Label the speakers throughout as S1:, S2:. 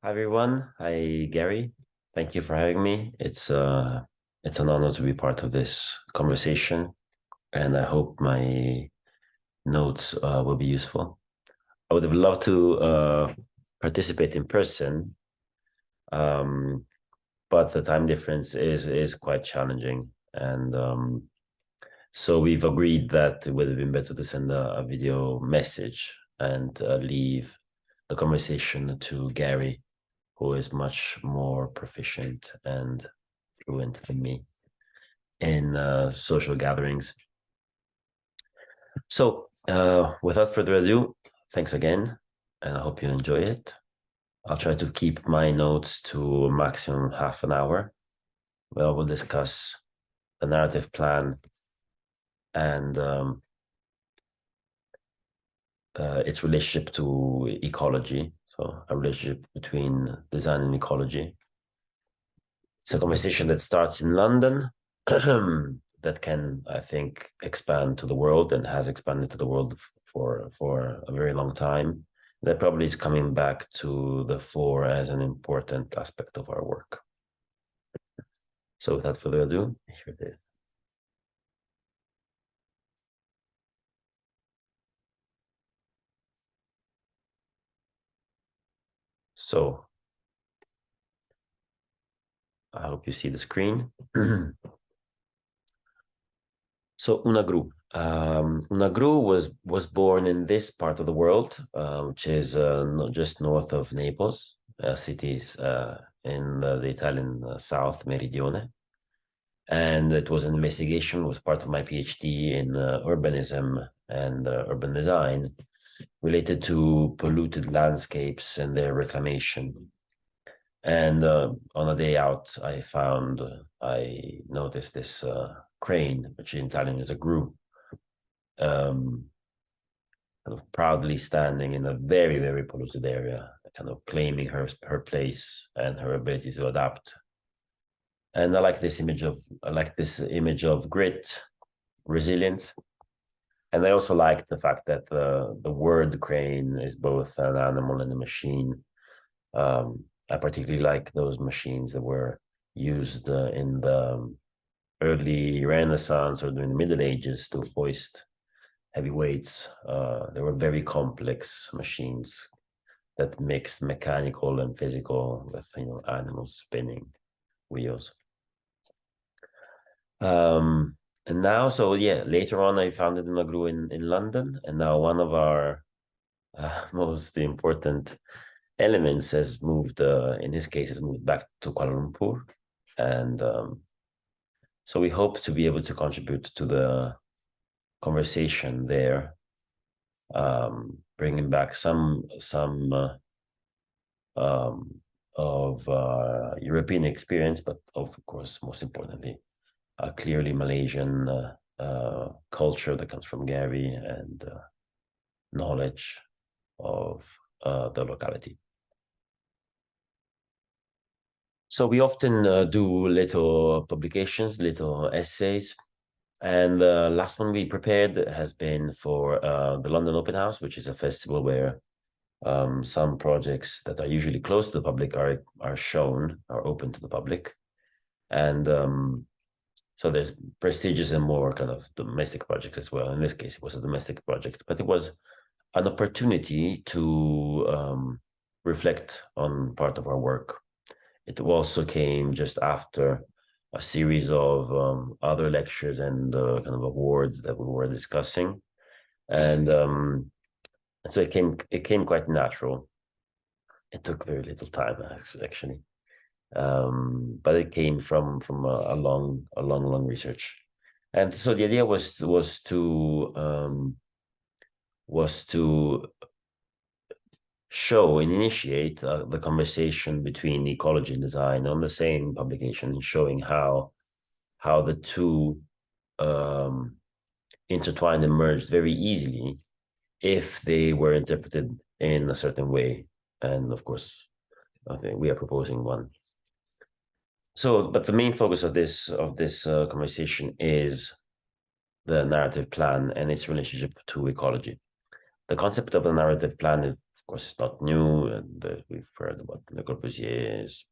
S1: Hi everyone. Hi Gary. Thank you for having me. It's an honor to be part of this conversation, and I hope my notes will be useful. I would have loved to participate in person, um, but the time difference is quite challenging, and so we've agreed that it would have been better to send a video message and leave the conversation to Gary, who is much more proficient and fluent than me in social gatherings. So without further ado, thanks again, and I hope you enjoy it. I'll try to keep my notes to a maximum half an hour, where we'll discuss the narrative plan and its relationship to ecology. So a relationship between design and ecology. It's a conversation that starts in London that can, I think, expand to the world and has expanded to the world for a very long time. That probably is coming back to the fore as an important aspect of our work. So without further ado, here it is. So I hope you see the screen. So Unagru. Unagru was born in this part of the world, which is just north of Naples, cities in the Italian south, Meridione. And it was an investigation, was part of my PhD in urbanism and urban design related to polluted landscapes and their reclamation. And on a day out, I noticed this crane, which in Italian is a gru, kind of proudly standing in a very, very polluted area, kind of claiming her place and her ability to adapt. And I like this image of grit, resilience. And I also like the fact that the word crane is both an animal and a machine. I particularly like those machines that were used in the early Renaissance or during the Middle Ages to hoist heavy weights. They were very complex machines that mixed mechanical and physical with animals spinning wheels. And now, so yeah, later on I founded Magru in London, and now one of our most important elements has moved, in this case, has moved back to Kuala Lumpur. And so we hope to be able to contribute to the conversation there, bringing back some of European experience, but of course, most importantly, a clearly Malaysian culture that comes from Gary and knowledge of the locality. So we often do little publications, little essays. And the last one we prepared has been for the London Open House, which is a festival where some projects that are usually closed to the public are shown, are open to the public. And so there's prestigious and more kind of domestic projects as well. In this case, it was a domestic project, but it was an opportunity to reflect on part of our work. It also came just after a series of other lectures and kind of awards that we were discussing, and so it came quite natural. It took very little time actually, but it came from a long research, and so the idea was to show and initiate the conversation between ecology and design on the same publication, and showing how the two intertwined and merged very easily if they were interpreted in a certain way. And of course, I think we are proposing one. So, but the main focus of this conversation is the narrative plan and its relationship to ecology. The concept of the narrative plan, is, of course, is not new, and we've heard about Le Corbusier's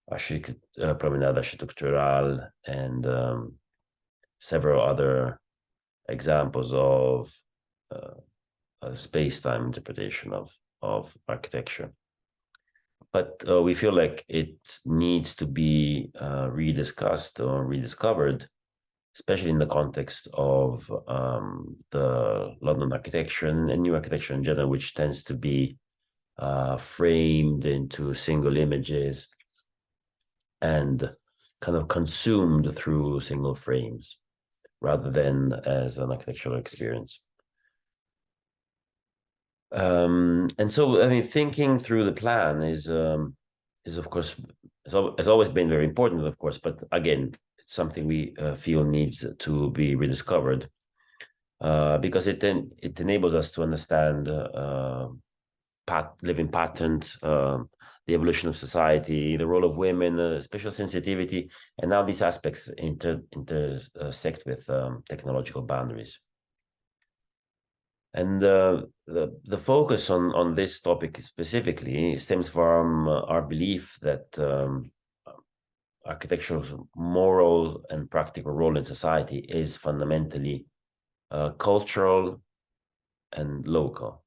S1: Promenade Architecturale and several other examples of space-time interpretation of architecture. But we feel like it needs to be rediscussed or rediscovered, especially in the context of the London architecture and new architecture in general, which tends to be framed into single images and kind of consumed through single frames rather than as an architectural experience. And so, I mean, thinking through the plan is of course, has always been very important, of course, but again, it's something we feel needs to be rediscovered because it enables us to understand living patterns, the evolution of society, the role of women, spatial sensitivity, and how these aspects intersect with technological boundaries. And the focus on this topic specifically stems from our belief that architecture's moral and practical role in society is fundamentally cultural and local.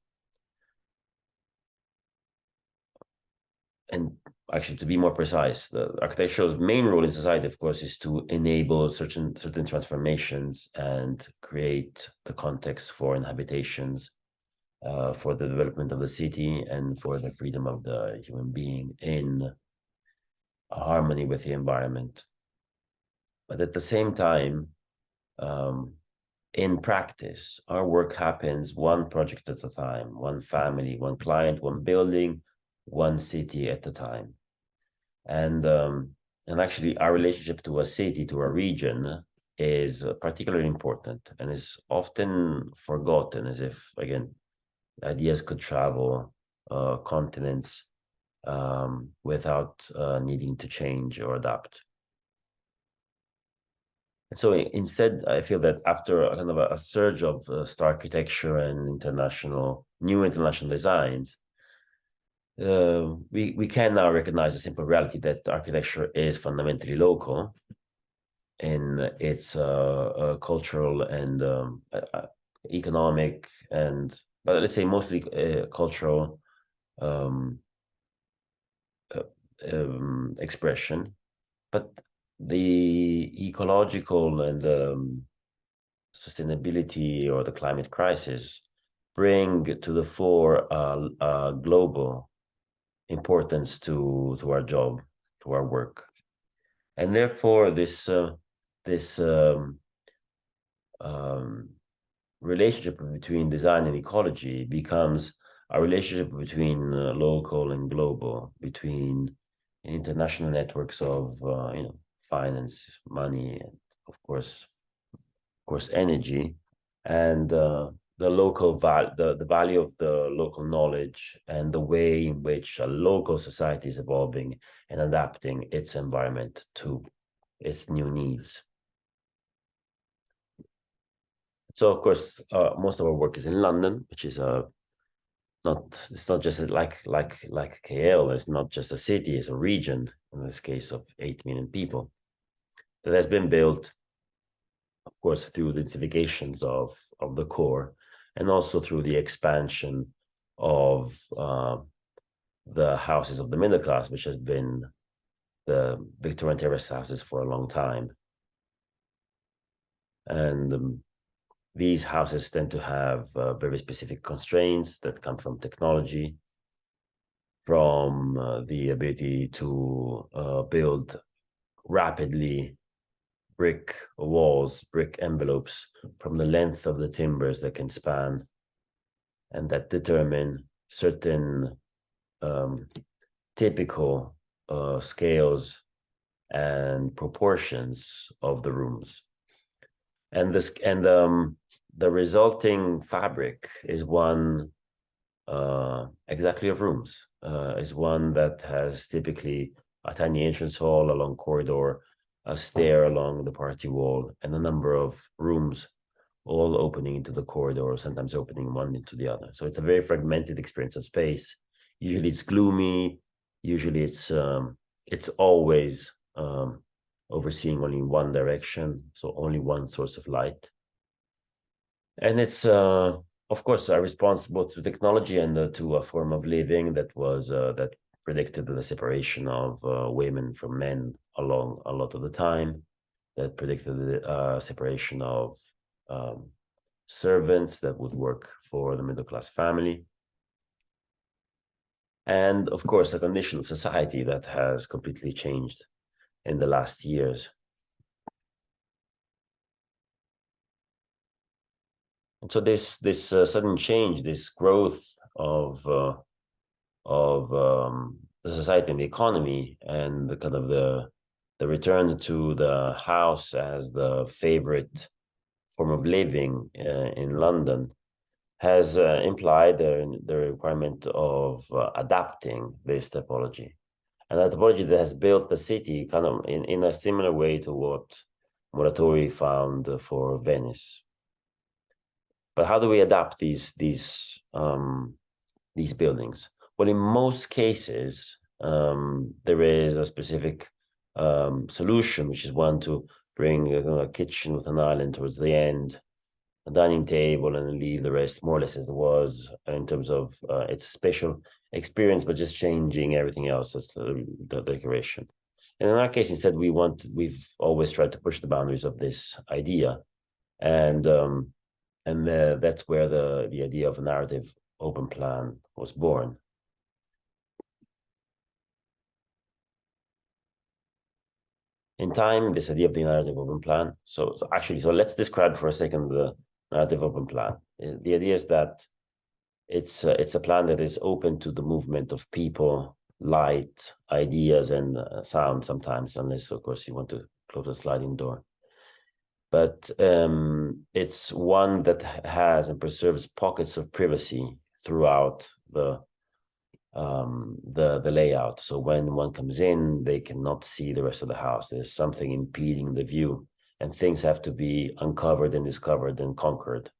S1: And actually, to be more precise, the architecture's main role in society, of course, is to enable certain transformations and create the context for inhabitations, for the development of the city, and for the freedom of the human being in harmony with the environment. But at the same time, in practice, our work happens one project at a time, one family, one client, one building, one city at a time. And actually our relationship to a city, to a region, is particularly important and is often forgotten, as if, again, ideas could travel continents without needing to change or adapt. And so instead, I feel that after a kind of a surge of star architecture and new international designs, we can now recognize the simple reality that architecture is fundamentally local in its cultural and economic and, but let's say mostly cultural expression. But the ecological and sustainability or the climate crisis bring to the fore global importance to our job, to our work, and therefore this relationship between design and ecology becomes a relationship between local and global, between international networks of finance, money, and of course energy, and the local the value of the local knowledge and the way in which a local society is evolving and adapting its environment to its new needs. So of course, most of our work is in London, which is it's not just like KL. It's not just a city; it's a region. In this case, of 8 million people, that has been built, of course, through the densifications of the core, and also through the expansion of the houses of the middle class, which has been the Victorian terrace houses for a long time. And these houses tend to have very specific constraints that come from technology, from the ability to build rapidly brick walls, brick envelopes, from the length of the timbers that can span and that determine certain typical scales and proportions of the rooms. And the resulting fabric is one exactly of rooms, is one that has typically a tiny entrance hall, a long corridor, a stair along the party wall, and a number of rooms all opening into the corridor, sometimes opening one into the other. So it's a very fragmented experience of space. Usually it's gloomy. Usually it's always overseeing only in one direction, so only one source of light. And it's of course a response both to technology and to a form of living that was that predicted the separation of women from men along a lot of the time, that predicted the separation of servants that would work for the middle class family, and of course a condition of society that has completely changed in the last years. And so this sudden change, this growth of the society and the economy, and the kind of the return to the house as the favorite form of living in London, has implied the requirement of adapting this typology. And a typology that has built the city kind of in a similar way to what Muratori found for Venice. But how do we adapt these buildings? Well, in most cases, there is a specific solution, which is one to bring a kitchen with an island towards the end, a dining table, and leave the rest more or less as it was in terms of its spatial experience, but just changing everything else. That's the decoration. And in our case, instead, we've always tried to push the boundaries of this idea, and that's where the idea of a narrative open plan was born. In time, this idea of the narrative open plan. So let's describe for a second the narrative open plan. The idea is that it's a plan that is open to the movement of people, light, ideas, and sound sometimes, unless, of course, you want to close a sliding door. But it's one that has and preserves pockets of privacy throughout the layout. So when one comes in, they cannot see the rest of the house. There's something impeding the view, and things have to be uncovered and discovered and conquered.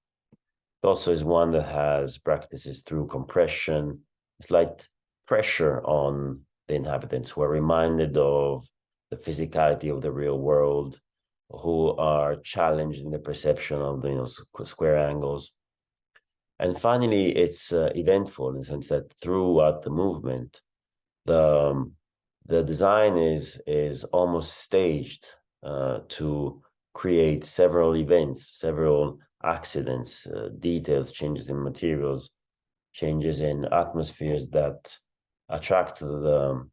S1: It also is one that has practices through compression, slight pressure on the inhabitants, who are reminded of the physicality of the real world, who are challenged in the perception of the square angles. And finally, it's eventful in the sense that throughout the movement, the design is almost staged to create several events, several accidents, details, changes in materials, changes in atmospheres that attract the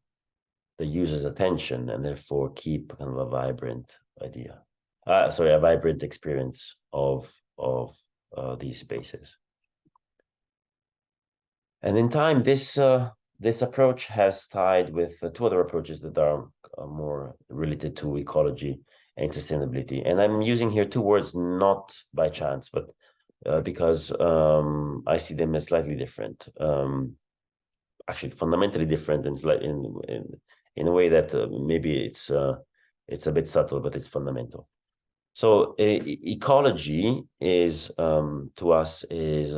S1: user's attention, and therefore keep kind of a vibrant idea. A vibrant experience of these spaces. And in time, this approach has tied with two other approaches that are more related to ecology and sustainability. And I'm using here two words not by chance, but because I see them as slightly different, actually fundamentally different, in a way that maybe it's a bit subtle, but it's fundamental. So ecology is to us is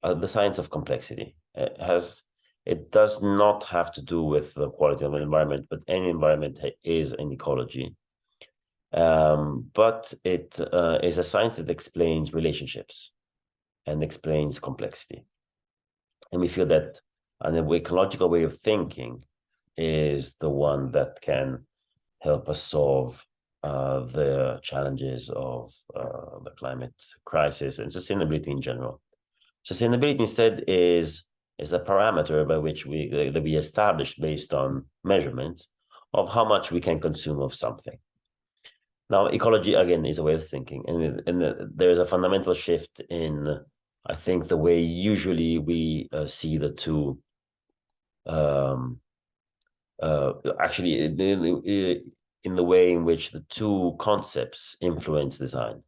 S1: the science of complexity. It does not have to do with the quality of an environment, but any environment is an ecology. But it is a science that explains relationships and explains complexity. And we feel that an ecological way of thinking is the one that can help us solve the challenges of the climate crisis and sustainability in general. Sustainability instead is a parameter by which that we establish based on measurements of how much we can consume of something. Now, ecology again is a way of thinking, and there is a fundamental shift in, I think, the way usually we see the two. Actually, in the way in which the two concepts influence design.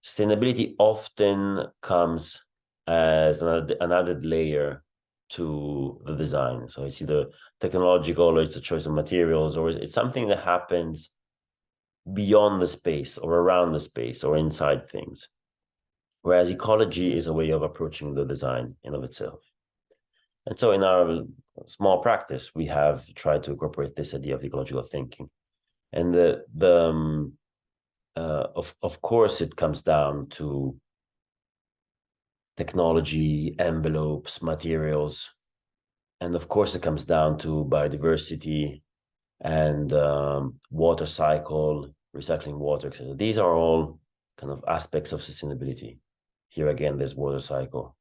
S1: Sustainability often comes as an added layer to the design. So it's either technological, or it's a choice of materials, or it's something that happens beyond the space or around the space or inside things. whereas ecology is a way of approaching the design in of itself. And so in our small practice, we have tried to incorporate this idea of ecological thinking. And of course, it comes down to technology, envelopes, materials. And of course, it comes down to biodiversity and water cycle, recycling water, etc. These are all kind of aspects of sustainability. Here again, there's water cycle.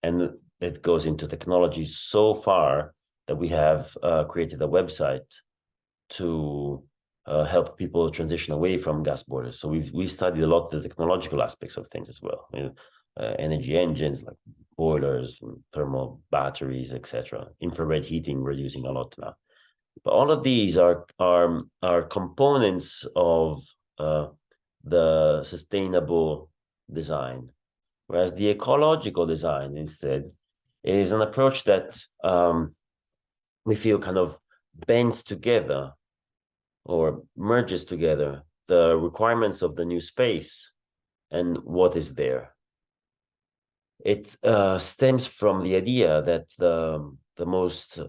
S1: And it goes into technology so far that we have created a website to help people transition away from gas boilers. So we've studied a lot of the technological aspects of things as well. Energy engines like boilers, thermal batteries, etc. Infrared heating we're using a lot now. But all of these are components of the sustainable design, whereas the ecological design instead is an approach that we feel kind of bends together or merges together the requirements of the new space and what is there. It stems from the idea that the most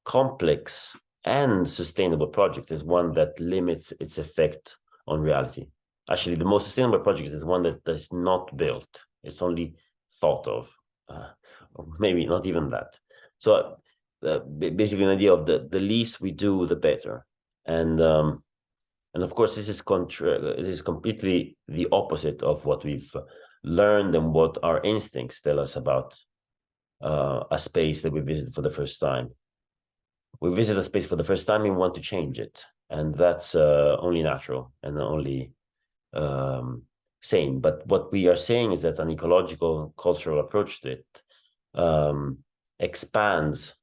S1: complex and sustainable project is one that limits its effect on reality. Actually, the most sustainable project is one that is not built. It's only thought of, or maybe not even that. So basically an idea of the least we do, the better. And of course, this is completely the opposite of what we've learned and what our instincts tell us about a space that we visit for the first time. We visit a space for the first time and want to change it. And that's only natural and only sane. But what we are saying is that an ecological cultural approach to it expands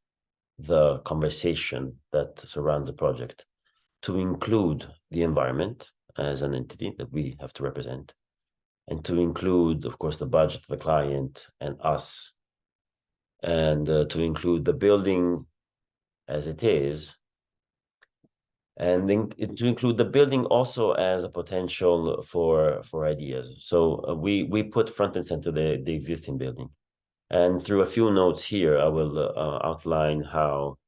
S1: the conversation that surrounds the project to include the environment as an entity that we have to represent, and to include, of course, the budget of the client and us, and to include the building as it is, and then to include the building also as a potential for ideas. So we put front and center the existing building, and through a few notes here, I will outline how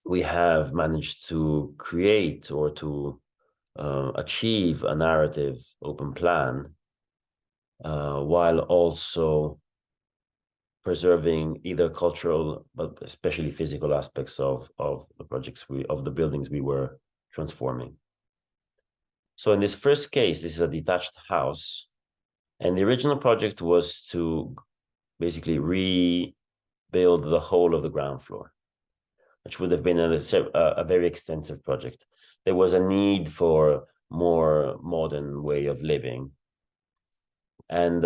S1: we have managed to create or to achieve a narrative open plan while also preserving either cultural but especially physical aspects of the projects of the buildings we were transforming. So in this first case, this is a detached house, and the original project was to basically rebuild the whole of the ground floor, which would have been a very extensive project. There was a need for more modern way of living, and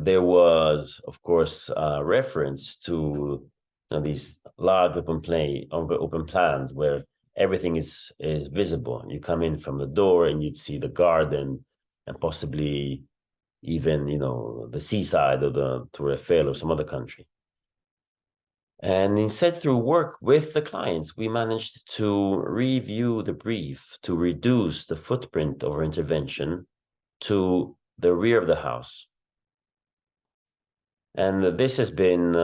S1: there was, of course, reference to these large open plans where everything is visible. You come in from the door and you'd see the garden and possibly even the seaside of the Tour Eiffel or some other country. And instead, through work with the clients, we managed to review the brief to reduce the footprint of our intervention to the rear of the house. And this has been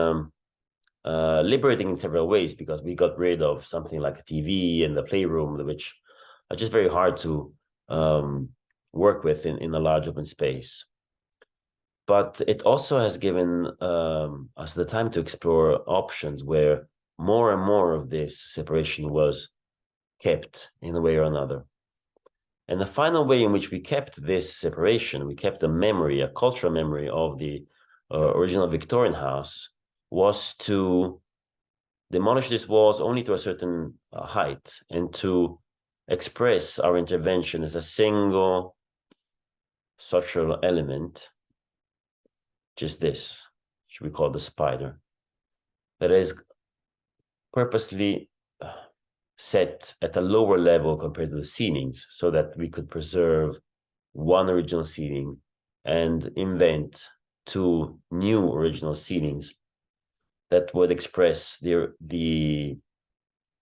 S1: liberating in several ways, because we got rid of something like a TV and the playroom, which are just very hard to work with in a large open space. But it also has given us the time to explore options where more and more of this separation was kept in a way or another. And the final way in which we kept this separation, we kept a memory, a cultural memory of the original Victorian house, was to demolish these walls only to a certain height and to express our intervention as a single structural element, just this, which we call the spider, that is purposely set at a lower level compared to the ceilings, so that we could preserve one original ceiling and invent two new original ceilings that would express the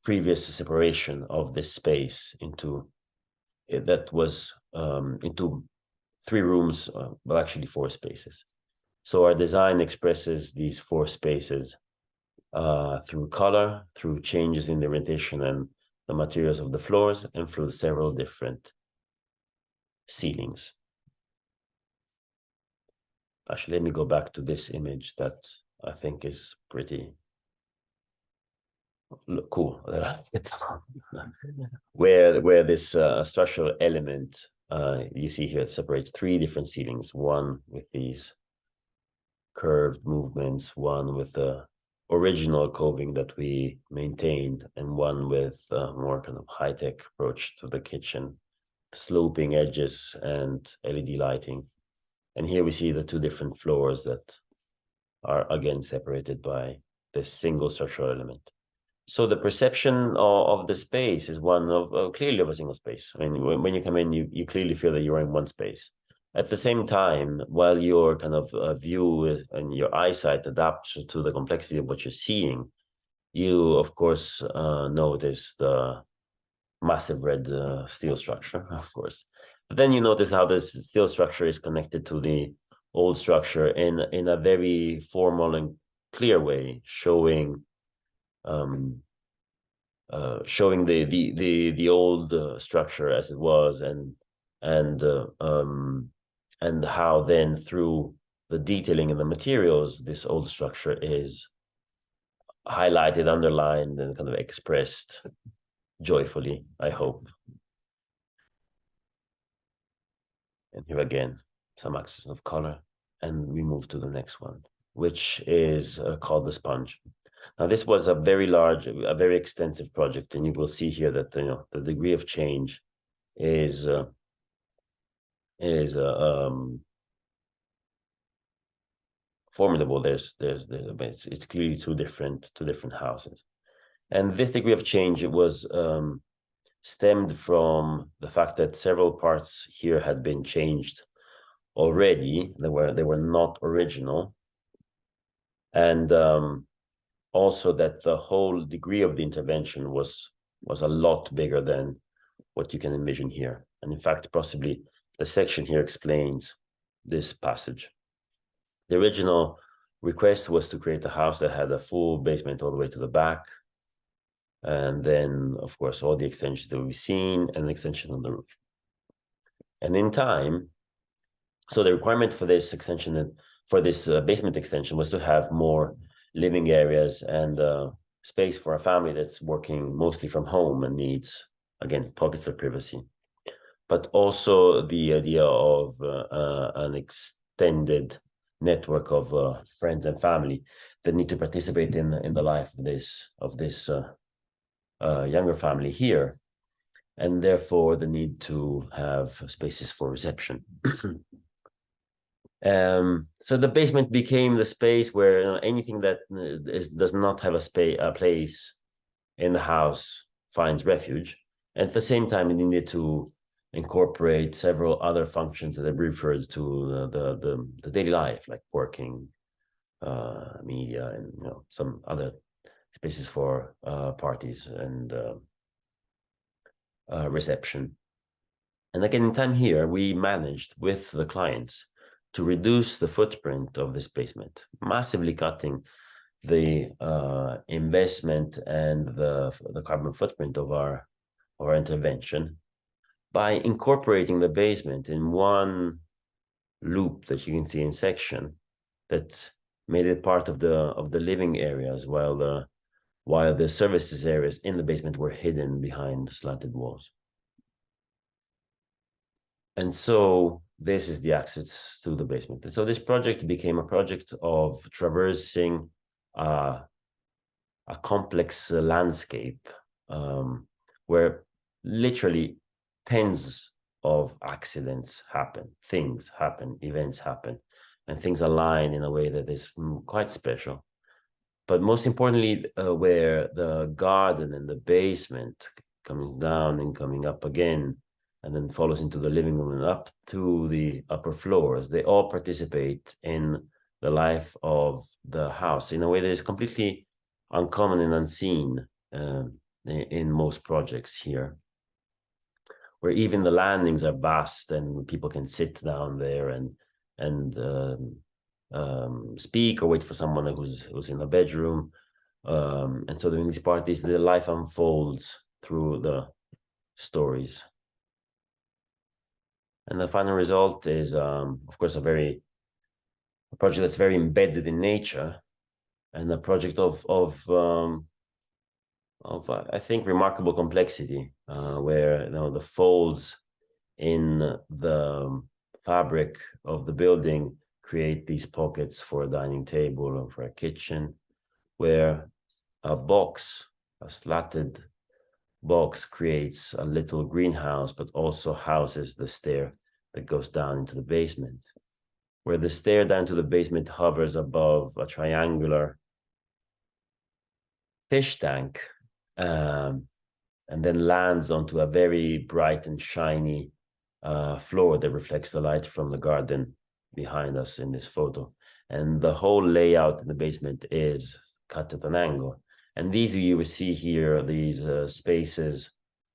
S1: previous separation of this space into that was into 3 rooms, but actually 4 spaces. So our design expresses these 4 spaces through color, through changes in the orientation and the materials of the floors, and through several different ceilings. Actually, let me go back to this image that I think is pretty cool. where this structural element you see here, it separates 3 different ceilings, one with these curved movements, one with the original coving that we maintained, and one with a more kind of high-tech approach to the kitchen, sloping edges and LED lighting. And here we see the 2 different floors that are again separated by this single structural element. So the perception of the space is one of clearly of a single space. I mean, when you come in, you clearly feel that you're in one space. At the same time, while your kind of view and your eyesight adapts to the complexity of what you're seeing, you of course notice the massive red steel structure, of course. But then you notice how this steel structure is connected to the old structure in a very formal and clear way, showing the old structure as it was, and how then through the detailing in the materials, this old structure is highlighted, underlined, and kind of expressed joyfully, I hope. And here again, some accents of color, and we move to the next one, which is called the sponge. Now, this was a very large, a very extensive project, and you will see here that the degree of change is formidable. It's clearly two different houses, and this degree of change, it was stemmed from the fact that several parts here had been changed already. They were not original, and also that the whole degree of the intervention was a lot bigger than what you can envision here. And in fact, possibly the section here explains this passage. The original request was to create a house that had a full basement all the way to the back, and then of course all the extensions that we've seen, and an extension on the roof. And in time, so the requirement for this extension and for this basement extension was to have more living areas and space for a family that's working mostly from home and needs, again, pockets of privacy, but also the idea of an extended network of friends and family that need to participate in the life of this younger family here, and therefore the need to have spaces for reception. So the basement became the space where anything that does not have a place in the house finds refuge. And at the same time, it needed to incorporate several other functions that are referred to the daily life, like working, media, and some other spaces for parties and reception. And again, in time here, we managed with the clients to reduce the footprint of this basement, massively cutting the investment and the carbon footprint of our intervention by incorporating the basement in one loop that you can see in section that made it part of the living areas, while the services areas in the basement were hidden behind slanted walls. And so this is the access to the basement. And so this project became a project of traversing a complex landscape where literally tens of accidents happen, things happen, events happen, and things align in a way that is quite special. But most importantly, where the garden and the basement comes down and coming up again, and then follows into the living room and up to the upper floors, they all participate in the life of the house in a way that is completely uncommon and unseen in most projects here. where even the landings are vast and people can sit down there and speak or wait for someone who's in the bedroom. And so during these parties, the life unfolds through the stories. And the final result is, of course, a project that's very embedded in nature, and a project of I think remarkable complexity, where the folds in the fabric of the building create these pockets for a dining table or for a kitchen, where a slatted box creates a little greenhouse, but also houses the stair that goes down into the basement, where the stair down to the basement hovers above a triangular fish tank, and then lands onto a very bright and shiny floor that reflects the light from the garden behind us in this photo. And the whole layout in the basement is cut at an angle. And these you will see here, these spaces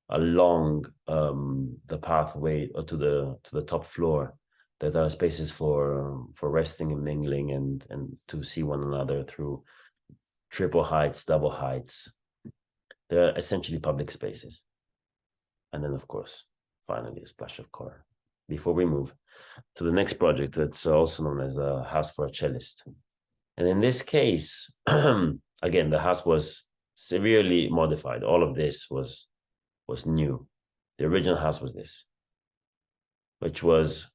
S1: along the pathway to the top floor, that are spaces for resting and mingling and to see one another through triple heights, double heights. They're essentially public spaces. And then, of course, finally, a splash of color. Before we move to the next project, that's also known as a house for a cellist. And in this case, again, the house was severely modified. All of this was new. The original house was this, which was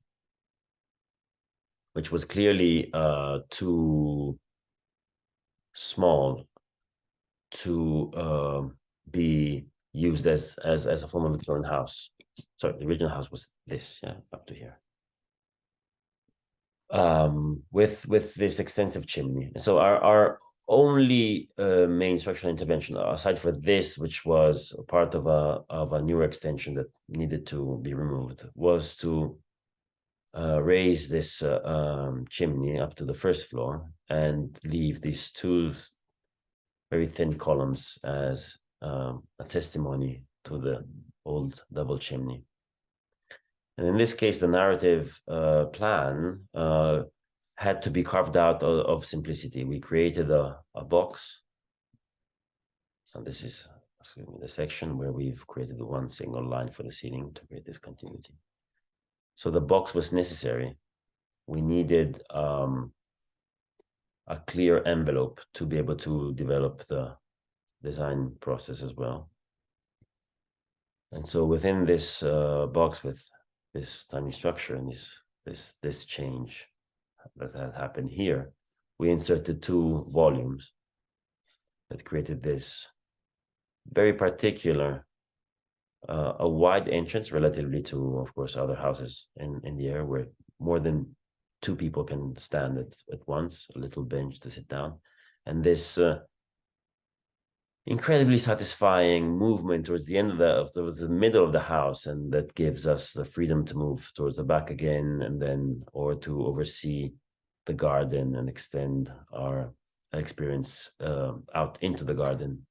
S1: clearly too small to be used as a form of Victorian house. Sorry, the original house was this, yeah, up to here. With this extensive chimney. So our only main structural intervention, aside for this, which was part of a newer extension that needed to be removed, was to raise this chimney up to the first floor and leave these two very thin columns as a testimony to the old double chimney. And in this case, the narrative plan had to be carved out of simplicity. We created a box. And this is the section where we've created the one single line for the ceiling to create this continuity. So the box was necessary. We needed a clear envelope to be able to develop the design process as well. And so within this box with this tiny structure and this change that had happened here, we inserted two volumes that created this very particular, a wide entrance relatively to, of course, other houses in the area, where more than two people can stand at once, a little bench to sit down, and this incredibly satisfying movement towards the end of the middle of the house, and that gives us the freedom to move towards the back again, and then or to oversee the garden and extend our experience out into the garden.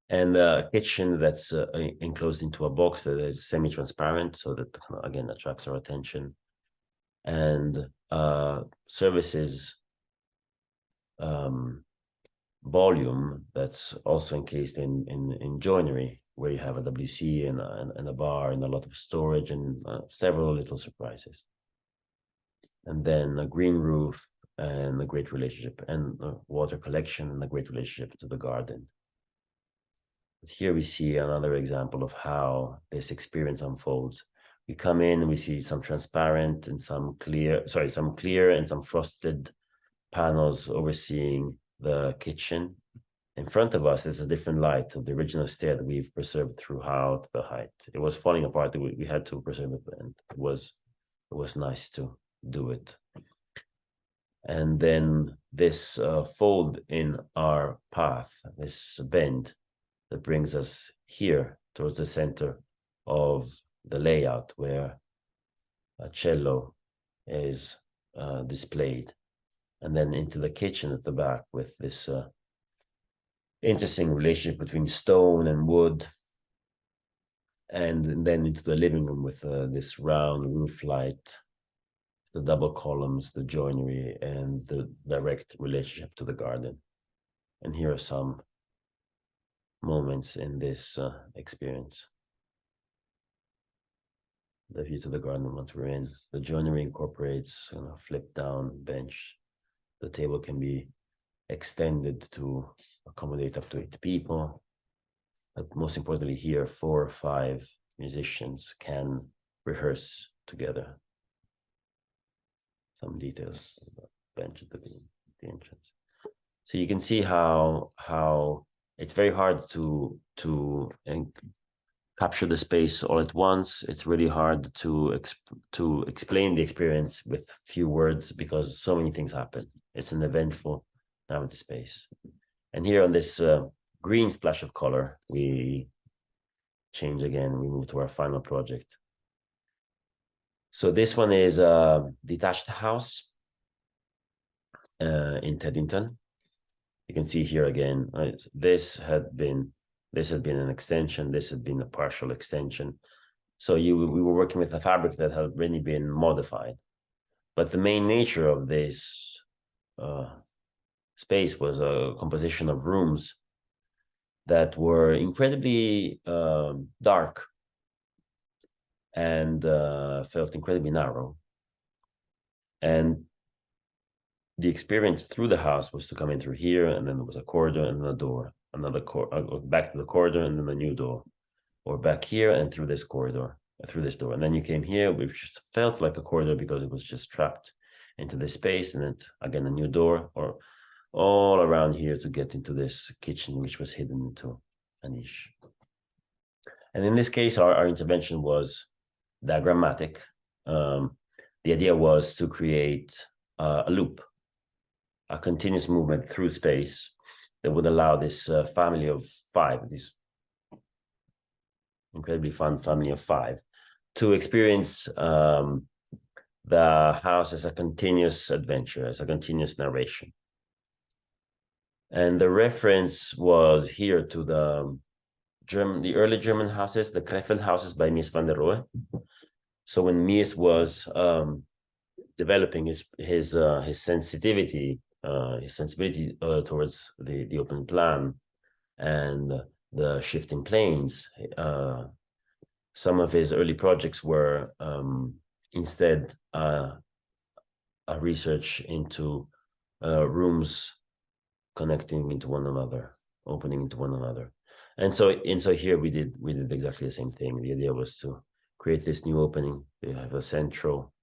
S1: And a kitchen that's enclosed into a box that is semi-transparent, so that again attracts our attention, and services volume that's also encased in joinery, where you have a WC and a bar and a lot of storage and several little surprises. And then a green roof and a great relationship, and water collection and a great relationship to the garden. But here we see another example of how this experience unfolds. We come in and we see some transparent and some clear and some frosted panels overseeing the kitchen. In front of us, there's a different light of the original stair that we've preserved throughout the height. It was falling apart. We had to preserve it, and it was nice to do it. And then this fold in our path, this bend that brings us here towards the center of the layout, where a cello is displayed, and then into the kitchen at the back with this interesting relationship between stone and wood, and then into the living room with this round roof light, the double columns, the joinery, and the direct relationship to the garden. And here are some moments in this experience. The view to the garden once we're in. The joinery incorporates flip down bench. The table can be extended to accommodate up to 8 people. But most importantly here, 4 or 5 musicians can rehearse together. Some details of the bench at the entrance. So you can see how it's very hard to capture the space all at once. It's really hard to explain the experience with few words because so many things happen. It's an eventful time of the space. And here on this green splash of color, we change again. We move to our final project. So this one is a detached house in Teddington. You can see here again, this had been an extension, this had been a partial extension. So we were working with a fabric that had already been modified. But the main nature of this space was a composition of rooms that were incredibly dark and felt incredibly narrow. And the experience through the house was to come in through here, and then there was a corridor and then a door, back to the corridor and then a new door, or back here and through this corridor, through this door. And then you came here, which just felt like a corridor because it was just trapped into this space, and then again a new door, or all around here to get into this kitchen, which was hidden into a niche. And in this case, our intervention was diagrammatic. The idea was to create a loop, a continuous movement through space that would allow this family of 5, this incredibly fun family of 5, to experience the house as a continuous adventure, as a continuous narration. And the reference was here to the early German houses, the Krefeld houses by Mies van der Rohe. So when Mies was developing his sensibility towards the open plan and the shifting planes, some of his early projects were instead a research into rooms connecting into one another, opening into one another. And so here we did exactly the same thing. The idea was to create this new opening. We have a central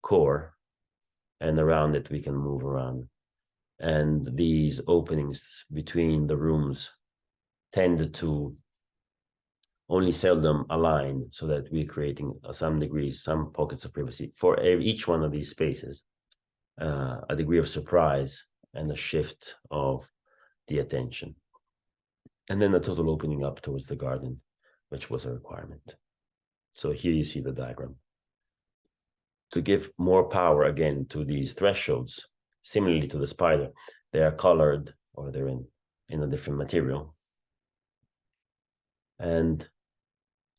S1: core, and around it we can move around. And these openings between the rooms tend to only seldom align, so that we're creating some pockets of privacy for each one of these spaces, a degree of surprise and a shift of the attention. And then a total opening up towards the garden, which was a requirement. So here you see the diagram. To give more power again to these thresholds, similarly to the spider, they are colored, or they're in a different material. And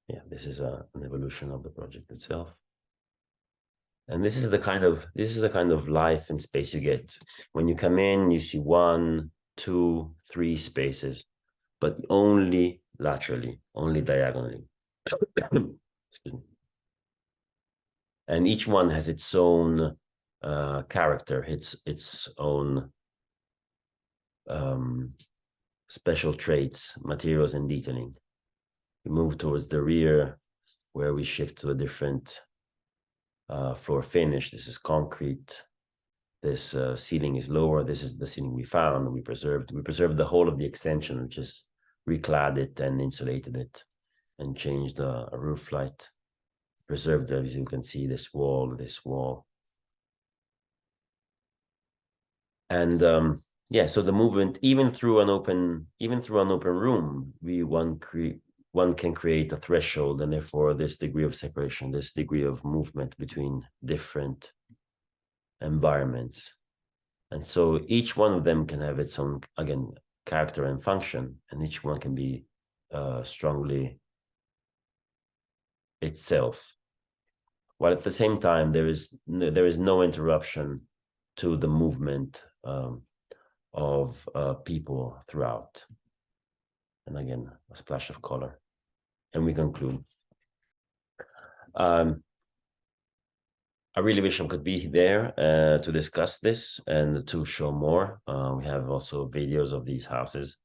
S1: yeah, this is an evolution of the project itself. And this is the kind of life and space you get when you come in. You see 1, 2, 3 spaces, but only laterally, only diagonally. Excuse me. And each one has its own character, its own special traits, materials, and detailing. We move towards the rear, where we shift to a different floor finish. This is concrete. This ceiling is lower. This is the ceiling we found. We preserved the whole of the extension, which is reclad it and insulated it, and changed a roof light. Preserved, as you can see, this wall. And yeah, so the movement, even through an open room, one can create a threshold, and therefore this degree of separation, this degree of movement between different environments. And so each one of them can have its own, again, character and function, and each one can be strongly itself, while at the same time there is no interruption to the movement of people throughout. And again, a splash of color. And we conclude. I really wish I could be there to discuss this and to show more. We have also videos of these houses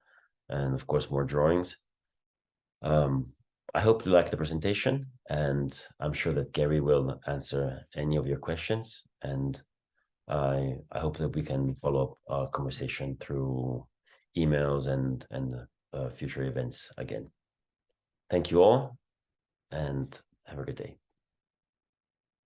S1: and of course more drawings. I hope you like the presentation, and I'm sure that Gary will answer any of your questions. And I hope that we can follow up our conversation through emails and future events again. Thank you all, and have a good day.